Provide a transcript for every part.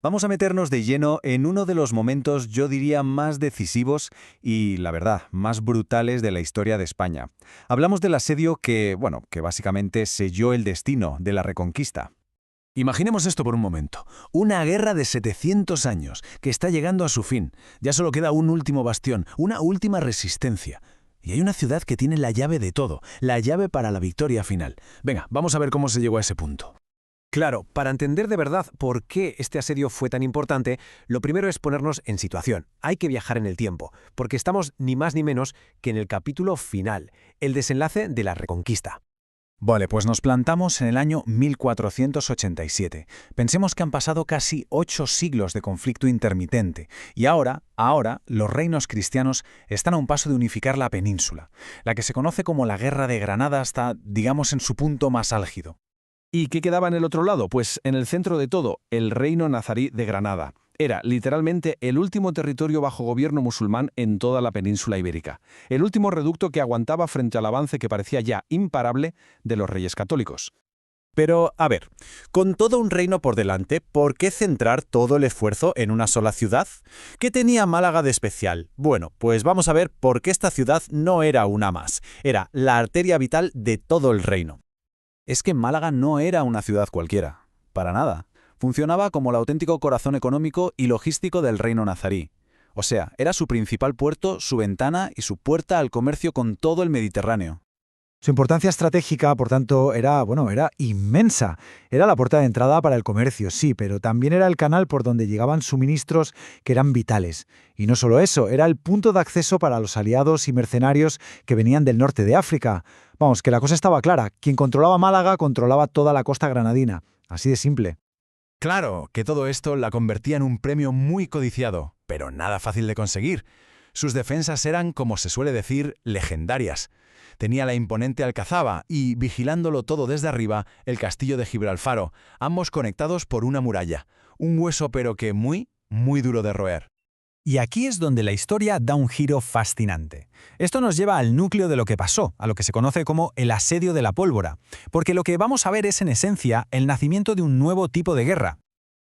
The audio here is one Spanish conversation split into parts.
Vamos a meternos de lleno en uno de los momentos, yo diría, más decisivos y, la verdad, más brutales de la historia de España. Hablamos del asedio que básicamente selló el destino de la Reconquista. Imaginemos esto por un momento. Una guerra de 700 años que está llegando a su fin. Ya solo queda un último bastión, una última resistencia. Y hay una ciudad que tiene la llave de todo, la llave para la victoria final. Venga, vamos a ver cómo se llegó a ese punto. Claro, para entender de verdad por qué este asedio fue tan importante, lo primero es ponernos en situación. Hay que viajar en el tiempo, porque estamos ni más ni menos que en el capítulo final, el desenlace de la Reconquista. Vale, pues nos plantamos en el año 1487. Pensemos que han pasado casi 8 siglos de conflicto intermitente y ahora, los reinos cristianos están a un paso de unificar la península. La que se conoce como la Guerra de Granada está, digamos, en su punto más álgido. ¿Y qué quedaba en el otro lado? Pues en el centro de todo, el reino nazarí de Granada. Era literalmente el último territorio bajo gobierno musulmán en toda la península ibérica. El último reducto que aguantaba frente al avance que parecía ya imparable de los reyes católicos. Pero, a ver, con todo un reino por delante, ¿por qué centrar todo el esfuerzo en una sola ciudad? ¿Qué tenía Málaga de especial? Bueno, pues vamos a ver por qué esta ciudad no era una más. Era la arteria vital de todo el reino. Es que Málaga no era una ciudad cualquiera, para nada. Funcionaba como el auténtico corazón económico y logístico del reino nazarí. O sea, era su principal puerto, su ventana y su puerta al comercio con todo el Mediterráneo. Su importancia estratégica, por tanto, era inmensa. Era la puerta de entrada para el comercio, sí, pero también era el canal por donde llegaban suministros que eran vitales. Y no solo eso, era el punto de acceso para los aliados y mercenarios que venían del norte de África. Vamos, que la cosa estaba clara. Quien controlaba Málaga controlaba toda la costa granadina. Así de simple. Claro, que todo esto la convertía en un premio muy codiciado, pero nada fácil de conseguir. Sus defensas eran, como se suele decir, legendarias. Tenía la imponente Alcazaba y, vigilándolo todo desde arriba, el castillo de Gibralfaro, ambos conectados por una muralla. Un hueso pero que muy duro de roer. Y aquí es donde la historia da un giro fascinante. Esto nos lleva al núcleo de lo que pasó, a lo que se conoce como el asedio de la pólvora, porque lo que vamos a ver es en esencia el nacimiento de un nuevo tipo de guerra.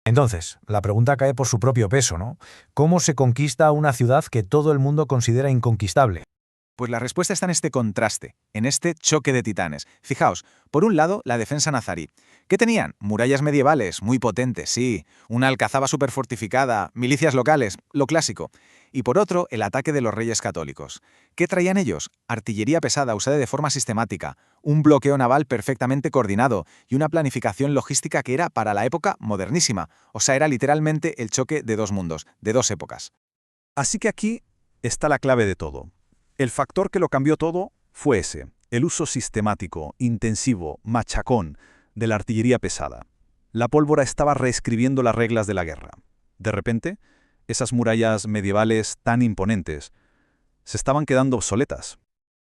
Entonces, la pregunta cae por su propio peso, ¿no? ¿Cómo se conquista una ciudad que todo el mundo considera inconquistable? Pues la respuesta está en este contraste, en este choque de titanes. Fijaos, por un lado, la defensa nazarí. ¿Qué tenían? Murallas medievales, muy potentes, sí. Una alcazaba superfortificada, milicias locales, lo clásico. Y por otro, el ataque de los reyes católicos. ¿Qué traían ellos? Artillería pesada usada de forma sistemática, un bloqueo naval perfectamente coordinado y una planificación logística que era, para la época, modernísima. O sea, era literalmente el choque de dos mundos, de dos épocas. Así que aquí está la clave de todo. El factor que lo cambió todo fue ese, el uso sistemático, intensivo, machacón de la artillería pesada. La pólvora estaba reescribiendo las reglas de la guerra. De repente, esas murallas medievales tan imponentes se estaban quedando obsoletas.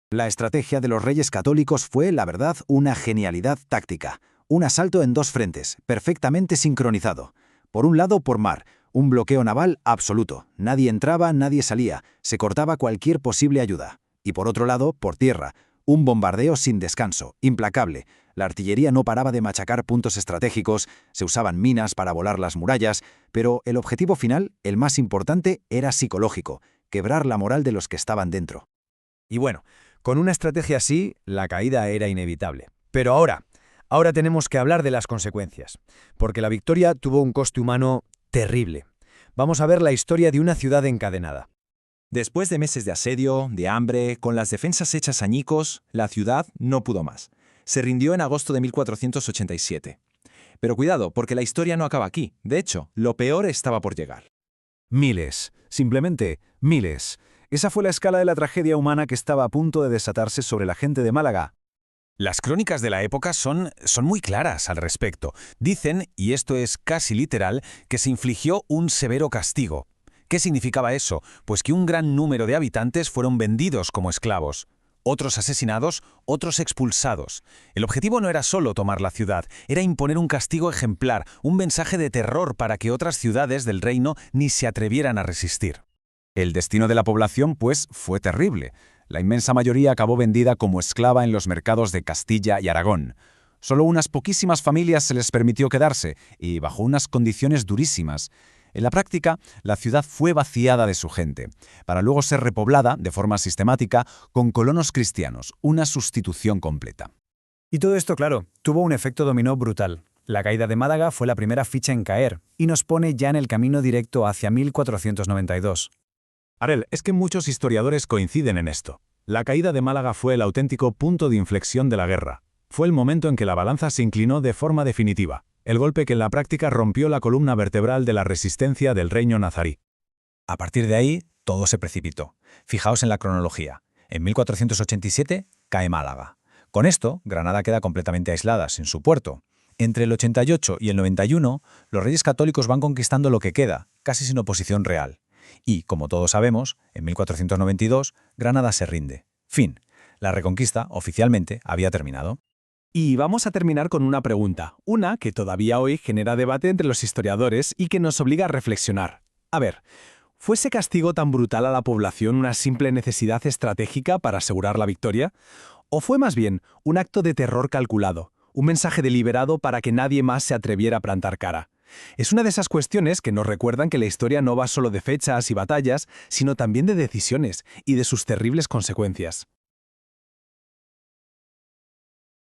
La estrategia de los reyes católicos fue, la verdad, una genialidad táctica. Un asalto en dos frentes, perfectamente sincronizado. Por un lado, por mar. Un bloqueo naval absoluto. Nadie entraba, nadie salía. Se cortaba cualquier posible ayuda. Y por otro lado, por tierra. Un bombardeo sin descanso, implacable. La artillería no paraba de machacar puntos estratégicos, se usaban minas para volar las murallas, pero el objetivo final, el más importante, era psicológico, quebrar la moral de los que estaban dentro. Y bueno, con una estrategia así, la caída era inevitable. Pero ahora tenemos que hablar de las consecuencias, porque la victoria tuvo un coste humano terrible. Vamos a ver la historia de una ciudad encadenada. Después de meses de asedio, de hambre, con las defensas hechas añicos, la ciudad no pudo más. Se rindió en agosto de 1487. Pero cuidado, porque la historia no acaba aquí. De hecho, lo peor estaba por llegar. Miles, simplemente miles. Esa fue la escala de la tragedia humana que estaba a punto de desatarse sobre la gente de Málaga. Las crónicas de la época son muy claras al respecto. Dicen, y esto es casi literal, que se infligió un severo castigo. ¿Qué significaba eso? Pues que un gran número de habitantes fueron vendidos como esclavos. Otros asesinados, otros expulsados. El objetivo no era solo tomar la ciudad, era imponer un castigo ejemplar, un mensaje de terror para que otras ciudades del reino ni se atrevieran a resistir. El destino de la población, pues, fue terrible. La inmensa mayoría acabó vendida como esclava en los mercados de Castilla y Aragón. Solo unas poquísimas familias se les permitió quedarse, y bajo unas condiciones durísimas. En la práctica, la ciudad fue vaciada de su gente, para luego ser repoblada, de forma sistemática, con colonos cristianos, una sustitución completa. Y todo esto, claro, tuvo un efecto dominó brutal. La caída de Málaga fue la primera ficha en caer, y nos pone ya en el camino directo hacia 1492. Arel, es que muchos historiadores coinciden en esto. La caída de Málaga fue el auténtico punto de inflexión de la guerra. Fue el momento en que la balanza se inclinó de forma definitiva. El golpe que en la práctica rompió la columna vertebral de la resistencia del reino nazarí. A partir de ahí, todo se precipitó. Fijaos en la cronología. En 1487 cae Málaga. Con esto, Granada queda completamente aislada, sin su puerto. Entre el 88 y el 91, los reyes católicos van conquistando lo que queda, casi sin oposición real. Y, como todos sabemos, en 1492, Granada se rinde. Fin. La reconquista, oficialmente, había terminado. Y vamos a terminar con una pregunta, una que todavía hoy genera debate entre los historiadores y que nos obliga a reflexionar. A ver, ¿fue ese castigo tan brutal a la población una simple necesidad estratégica para asegurar la victoria? ¿O fue más bien un acto de terror calculado, un mensaje deliberado para que nadie más se atreviera a plantar cara? Es una de esas cuestiones que nos recuerdan que la historia no va solo de fechas y batallas, sino también de decisiones y de sus terribles consecuencias.